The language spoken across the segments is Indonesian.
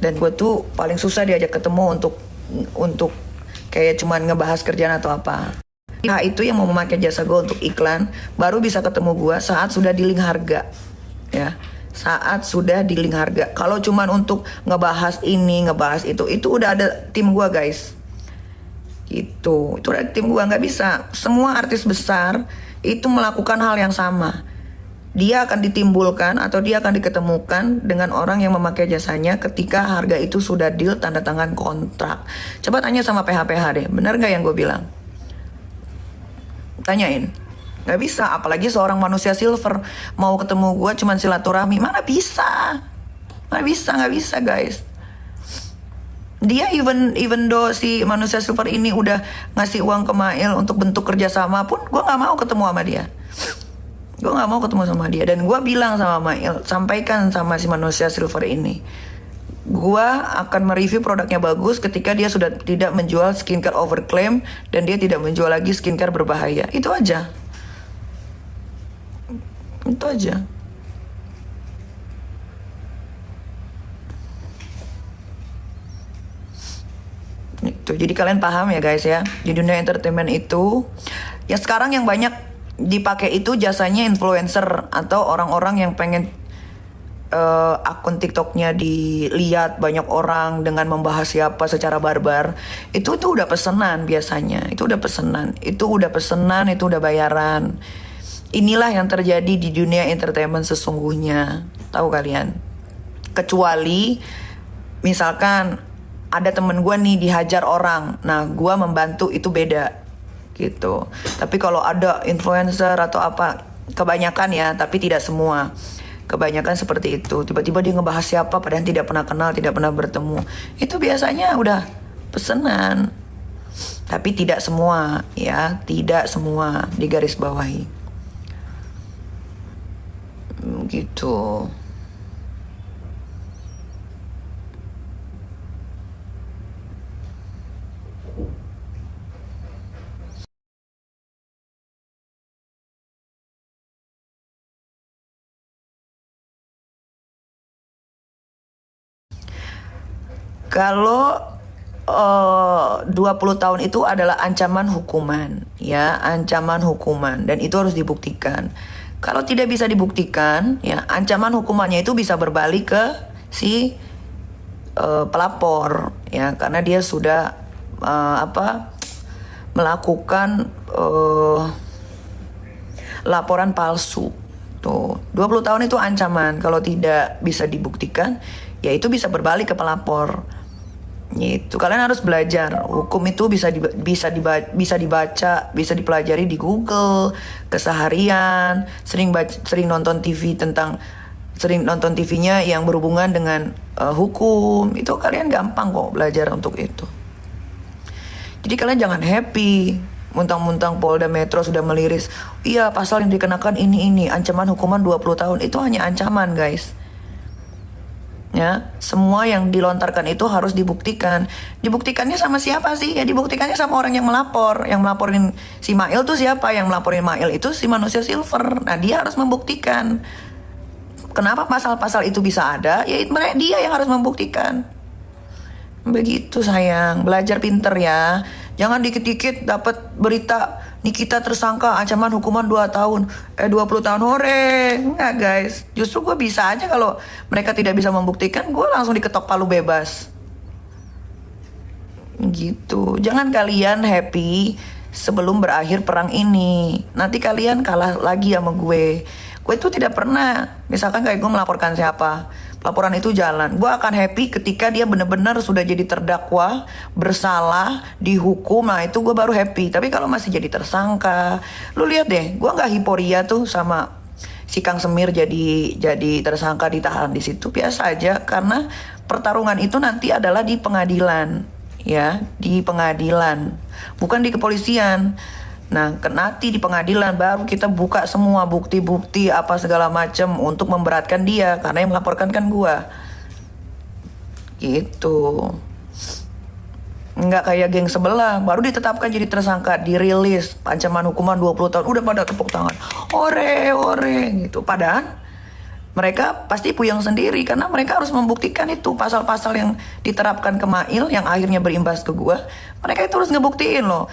Dan gue tuh paling susah diajak ketemu untuk kayak cuman ngebahas kerjaan atau apa. Nah itu yang mau memakai jasa gue untuk iklan baru bisa ketemu gue saat sudah di link harga, ya. Saat sudah di link harga. Kalau cuman untuk ngebahas ini, ngebahas itu udah ada tim gue guys. Itu udah tim gue, nggak bisa. Semua artis besar itu melakukan hal yang sama. Dia akan ditimbulkan atau dia akan diketemukan dengan orang yang memakai jasanya ketika harga itu sudah deal, tanda tangan kontrak. Coba tanya sama PH-PH deh, benar gak yang gue bilang? Tanyain. Gak bisa, apalagi seorang manusia silver mau ketemu gue cuman silaturahmi. Mana bisa? Gak bisa guys. Dia even though si manusia silver ini udah ngasih uang ke Mail untuk bentuk kerjasama pun, gue gak mau ketemu sama dia. Gue gak mau ketemu sama dia. Dan gue bilang sama Mail, sampaikan sama si manusia silver ini, gue akan mereview produknya bagus ketika dia sudah tidak menjual skincare overclaim dan dia tidak menjual lagi skincare berbahaya. Itu aja. Itu aja. Itu. Jadi kalian paham ya guys ya. Di dunia entertainment itu, ya sekarang yang banyak dipakai itu jasanya influencer atau orang-orang yang pengen akun TikToknya dilihat banyak orang dengan membahas siapa secara barbar. Itu udah pesanan biasanya. Itu udah pesanan, itu udah bayaran. Inilah yang terjadi di dunia entertainment sesungguhnya. Tahu kalian? Kecuali misalkan ada temen gue nih dihajar orang, nah gue membantu, itu beda gitu. Tapi kalau ada influencer atau apa, kebanyakan ya, tapi tidak semua. Kebanyakan seperti itu. Tiba-tiba dia ngebahas siapa padahal tidak pernah kenal, tidak pernah bertemu. Itu biasanya udah pesanan. Tapi tidak semua ya, tidak semua, digaris bawahi. Gitu. Kalau 20 tahun itu adalah ancaman hukuman, ya, ancaman hukuman, dan itu harus dibuktikan. Kalau tidak bisa dibuktikan, ya, ancaman hukumannya itu bisa berbalik ke si pelapor, ya, karena dia sudah melakukan laporan palsu. Tuh, 20 tahun itu ancaman. Kalau tidak bisa dibuktikan, ya itu bisa berbalik ke pelapor. Gitu. Kalian harus belajar. Hukum itu bisa dibaca, bisa dipelajari di Google keseharian. Sering nonton TV-nya yang berhubungan dengan hukum. Itu kalian gampang kok belajar untuk itu. Jadi kalian jangan happy muntang-muntang Polda Metro sudah meliris, iya pasal yang dikenakan ini ancaman hukuman 20 tahun. Itu hanya ancaman guys. Ya, semua yang dilontarkan itu harus dibuktikan. Dibuktikannya sama siapa sih? Ya dibuktikannya sama orang yang melapor. Yang melaporin si Mail tuh siapa? Yang melaporin Mail itu si manusia silver. Nah, dia harus membuktikan. Kenapa pasal-pasal itu bisa ada? Ya dia yang harus membuktikan. Begitu sayang, belajar pinter ya. Jangan dikit-dikit dapat berita Nikita tersangka ancaman hukuman 2 tahun 20 tahun, hore. Enggak guys, justru gue bisa aja kalau mereka tidak bisa membuktikan, gue langsung diketok palu bebas. Gitu. Jangan kalian happy sebelum berakhir perang ini. Nanti kalian kalah lagi sama gue. Gue itu tidak pernah, misalkan kayak gue melaporkan siapa, laporan itu jalan, gue akan happy ketika dia benar-benar sudah jadi terdakwa, bersalah, dihukum. Nah itu gue baru happy. Tapi kalau masih jadi tersangka, lu lihat deh, gue nggak hiporia tuh sama si Kang Semir jadi tersangka, ditahan di situ, biasa aja. Karena pertarungan itu nanti adalah di pengadilan, ya, di pengadilan, bukan di kepolisian. Nah, nanti di pengadilan baru kita buka semua bukti-bukti apa segala macam untuk memberatkan dia, karena yang melaporkan kan gua. Gitu. Nggak kayak geng sebelah, baru ditetapkan jadi tersangka, dirilis, ancaman hukuman 20 tahun, udah pada tepuk tangan. Ore gitu. Padahal mereka pasti puyeng sendiri karena mereka harus membuktikan itu pasal-pasal yang diterapkan ke Mail yang akhirnya berimbas ke gua. Mereka itu harus ngebuktiin loh.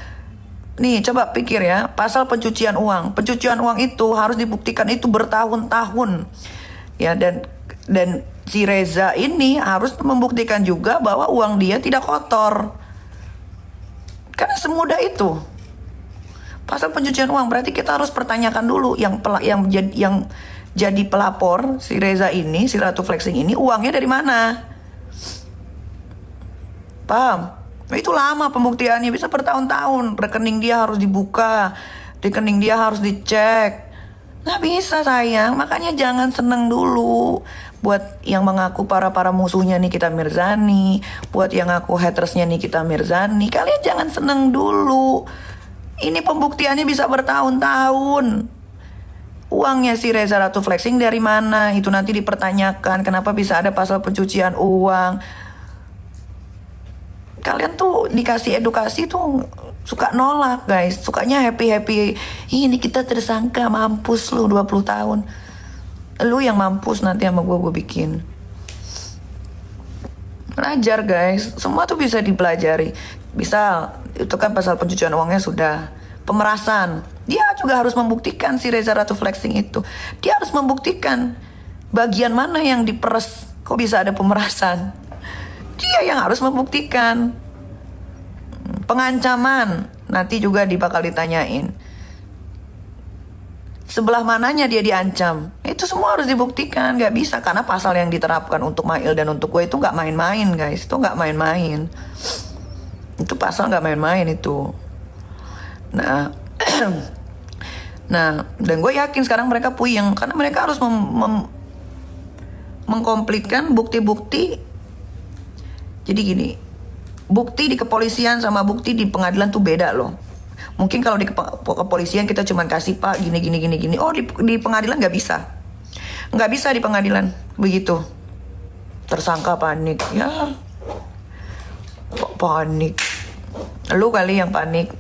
Nih coba pikir ya, pasal pencucian uang. Pencucian uang itu harus dibuktikan itu bertahun-tahun. Ya, dan si Reza ini harus membuktikan juga bahwa uang dia tidak kotor. Karena semudah itu. Pasal pencucian uang berarti kita harus pertanyakan dulu yang jadi pelapor si Reza ini, si Ratu Flexing ini uangnya dari mana? Paham? Itu lama pembuktiannya, bisa bertahun-tahun. Rekening dia harus dibuka, rekening dia harus dicek. Nggak bisa sayang, makanya jangan seneng dulu. Buat yang mengaku para musuhnya Nikita Mirzani, buat yang ngaku hatersnya Nikita Mirzani, kalian jangan seneng dulu. Ini pembuktiannya bisa bertahun-tahun. Uangnya si Reza Ratu Flexing dari mana? Itu nanti dipertanyakan. Kenapa bisa ada pasal pencucian uang? Kalian tuh dikasih edukasi tuh suka nolak guys. Sukanya happy-happy. Ini kita tersangka, mampus lu 20 tahun. Lu yang mampus nanti sama gue bikin. Belajar guys. Semua tuh bisa dipelajari. Bisa, itu kan pasal pencucian uangnya sudah. Pemerasan. Dia juga harus membuktikan si Reza Ratu Flexing itu. Dia harus membuktikan bagian mana yang diperes. Kok bisa ada pemerasan? Dia yang harus membuktikan. Pengancaman nanti juga bakal ditanyain. Sebelah mananya dia diancam. Itu semua harus dibuktikan. Gak bisa karena pasal yang diterapkan untuk Mail dan untuk gue itu gak main-main guys. Itu gak main-main. Itu pasal gak main-main itu. Nah Nah, dan gue yakin sekarang mereka puyeng karena mereka harus mengkomplitkan bukti-bukti. Jadi gini, bukti di kepolisian sama bukti di pengadilan tuh beda loh. Mungkin kalau di kepolisian kita cuma kasih pak gini. Oh di pengadilan nggak bisa. Nggak bisa di pengadilan begitu. Tersangka panik, ya panik. Lu kali yang panik.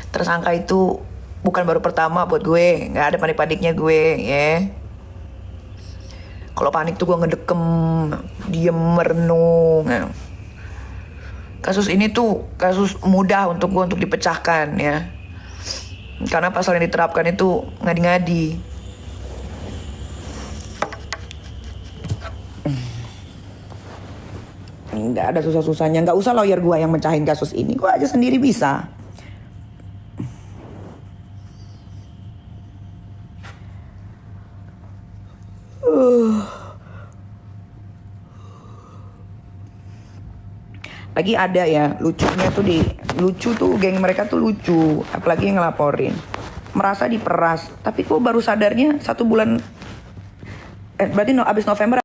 Tersangka itu bukan baru pertama buat gue. Nggak ada panik-paniknya gue ya. Kalau panik tuh gue ngedekem, diem merenung. Kasus ini tuh kasus mudah untuk gue untuk dipecahkan ya. Karena pasal yang diterapkan itu ngadi-ngadi. Nggak ada susah-susahnya. Nggak usah lawyer gue yang mecahin kasus ini. Gue aja sendiri bisa. Lagi ada ya lucunya tuh lucu tuh geng mereka tuh lucu, apalagi yang ngelaporin merasa diperas, tapi kok baru sadarnya 1 bulan berarti abis November